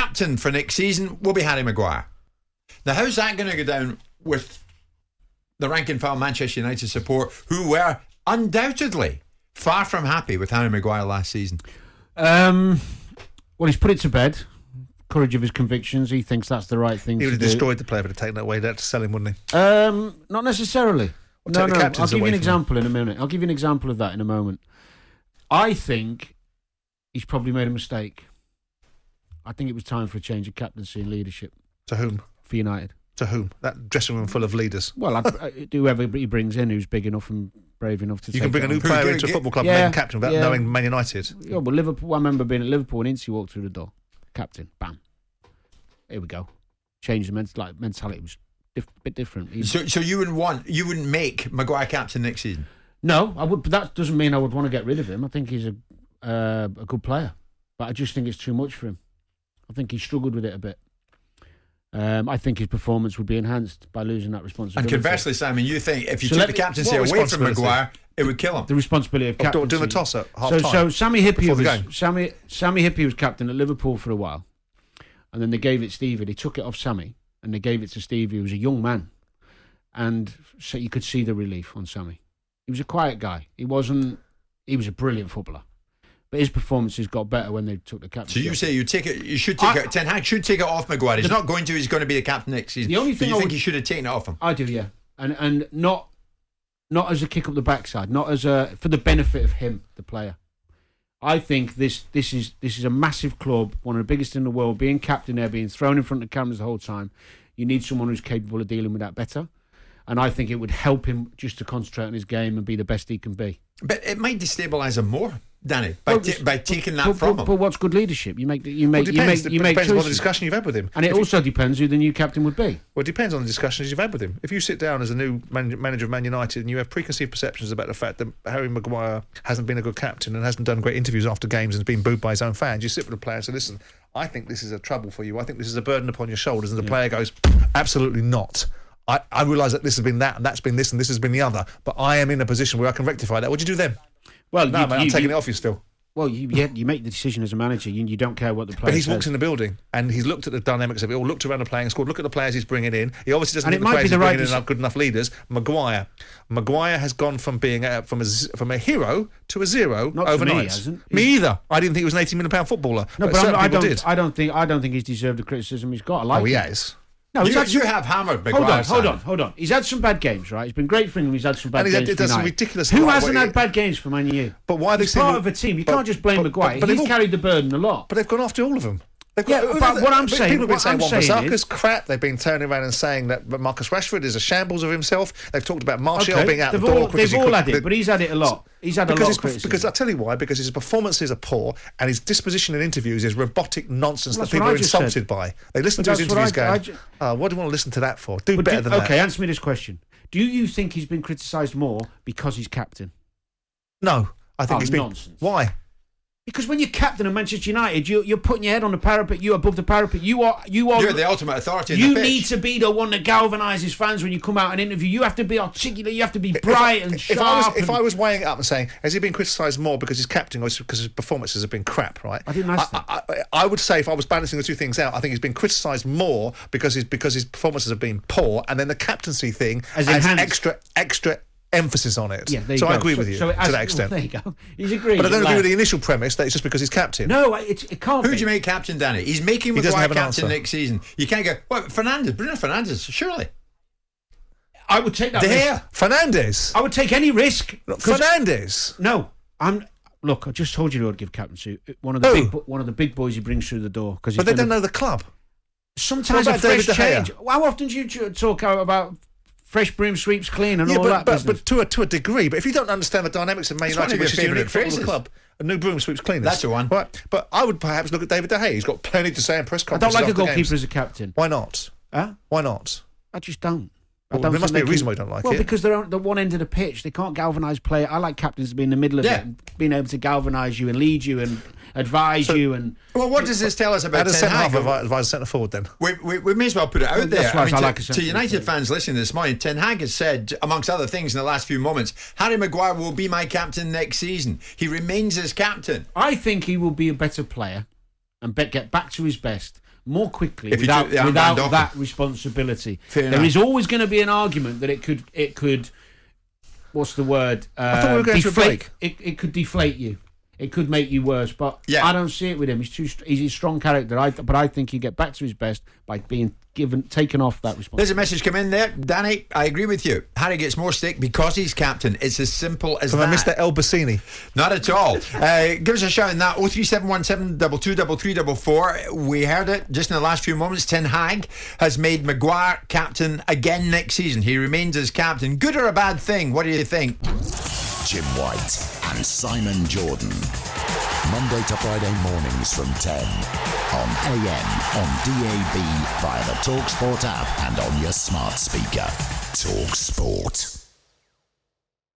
captain for next season will be Harry Maguire. Now, how's that going to go down with the rank and file Manchester United support, who were undoubtedly far from happy with Harry Maguire last season? Well, he's put it to bed. Courage of his convictions. He thinks that's the right thing to do. He would have destroyed the player, but have taken that away. They'd have to sell him, wouldn't he? Not necessarily. No. I'll give you an example in a minute. I'll give you an example of that in a moment. I think he's probably made a mistake. I think it was time for a change of captaincy and leadership. To whom? For United. To whom? That dressing room full of leaders. Well, whoever he brings in who's big enough and brave enough to. You can bring a new player into a football club and make him captain without knowing Man United. Yeah, well, Liverpool. I remember being at Liverpool and Ince walked through the door. Captain, bam. Here we go. Change the mentality was a bit different. So you wouldn't make Maguire captain next season? No, I would. But that doesn't mean I would want to get rid of him. I think he's a good player, but I just think it's too much for him. I think he struggled with it a bit. I think his performance would be enhanced by losing that responsibility. And conversely, Simon, you think if you took the captaincy away from Maguire, it would kill him? The responsibility of captaincy. Doing a toss at half time. So Sammy Hippie was captain at Liverpool for a while, and then they gave it Stevie. They took it off Sammy and they gave it to Stevie, who was a young man, and so you could see the relief on Sammy. He was a quiet guy. He was a brilliant footballer. But his performances got better when they took the captaincy. So you say you should take it. Ten Hag should take it off Maguire. He's not going to. He's going to be the captain next season. The only thing you think he should have taken it off him? I do, yeah, and not as a kick up the backside, not as for the benefit of him, the player. I think this is a massive club, one of the biggest in the world. Being captain there, being thrown in front of the cameras the whole time, you need someone who's capable of dealing with that better. And I think it would help him just to concentrate on his game and be the best he can be. But it might destabilise him more, Danny, by taking that from him. But what's good leadership? You make depends choices. on the discussion you've had with him. And it also depends who the new captain would be. Well, it depends on the discussions you've had with him. If you sit down as a new manager of Man United and you have preconceived perceptions about the fact that Harry Maguire hasn't been a good captain and hasn't done great interviews after games and has been booed by his own fans, you sit with the player and say, listen, I think this is a trouble for you. I think this is a burden upon your shoulders. And the player goes, absolutely not. I realise that this has been that and that's been this and this has been the other, but I am in a position where I can rectify that. What do you do then? Well, no, mate, I'm taking it off you still. Well, you make the decision as a manager. You don't care what the player says. But he's walked in the building and he's looked at the dynamics of it all, looked around the playing squad, look at the players he's bringing in. He obviously doesn't think the players he's bringing in are good enough leaders. Maguire has gone from being from a hero to a zero Not overnight. Me, hasn't. Me either. I didn't think he was an £80 million footballer. No, but I don't think he's deserved the criticism he's got. I like he has. No, you have hammered Maguire. Hold on. He's had some bad games, right? It's been great for him. He's had some bad games. He's some ridiculous. Who hasn't had bad games for Man U? But why are they part of a team? You can't just blame Maguire. He's carried the burden a lot. But they've gone after all of them. But what I'm saying, people have been saying Wan-Bissaka's crap. They've been turning around and saying that Marcus Rashford is a shambles of himself. They've talked about Martial being out the door. They've all had it, but he's had it a lot. He's had a lot of criticism. Because I tell you why. Because his performances are poor and his disposition in interviews is robotic nonsense that people are insulted by. They listen to his interviews going, what do you want to listen to that for? Do better than that. Okay, answer me this question. Do you think he's been criticised more because he's captain? No, I think he's been. Nonsense. Why? Because when you're captain of Manchester United, you're putting your head on the parapet. You're above the parapet. You're the ultimate authority. You need to be the one that galvanises fans when you come out and interview. You have to be articulate. You have to be bright and sharp. If I was weighing it up and saying, has he been criticised more because he's captain or because his performances have been crap? Right? I didn't ask that. I would say if I was balancing the two things out, I think he's been criticised more because his performances have been poor, and then the captaincy thing has extra emphasis on it. Yeah, so I agree with you to that extent. There you go. He's agreed. But I don't agree with the initial premise that it's just because he's captain. No, it can't be. Who do you make captain, Danny? He's making Maguire captain next season. You can't go, Bruno Fernandes, surely. I would take that risk. Fernandes? I would take any risk. Fernandes? No, look, I just told you who I'd give captaincy. One of the big boys he brings through the door. But they don't know the club. Sometimes a fresh change. How often do you talk about fresh broom sweeps clean and all that business? But to a degree. But if you don't understand the dynamics of Man United, which is unique for the club, a new broom sweeps cleaners. That's the one. Right. But I would perhaps look at David De Gea. He's got plenty to say in press conferences. I don't like a goalkeeper as a captain. Why not? Huh? Why not? I just don't. There must be a reason why you don't like it. Well, because they're on the one end of the pitch. They can't galvanise play. I like captains to be in the middle of it and being able to galvanise you and lead you and advise you. And what does this tell us about Ten Hag? How does advise centre forward then? We may as well put it out there. To United fans listening this morning, Ten Hag has said, amongst other things in the last few moments, Harry Maguire will be my captain next season. He remains as captain. I think he will be a better player and get back to his best more quickly If you without took the armband off that responsibility. Fair There enough. is always going to be an argument that it could. What's the word? I thought we were going to a break. It could deflate you. It could make you worse, but Yeah. I don't see it with him. He's a strong character. But I think he'll get back to his best by being taken off that There's responsibility. a message come in there. Danny, I agree with you. Harry gets more stick because he's captain. It's as simple as From that. Mr. El Bassini. Not at all. Give us a shout in that 03717 223344. We heard it just in the last few moments. Ten Hag has made Maguire captain again next season. He remains as captain. Good or a bad thing? What do you think? Jim White and Simon Jordan. Monday to Friday mornings from 10 on AM, on DAB, via the talkSPORT app and on your smart speaker. talkSPORT.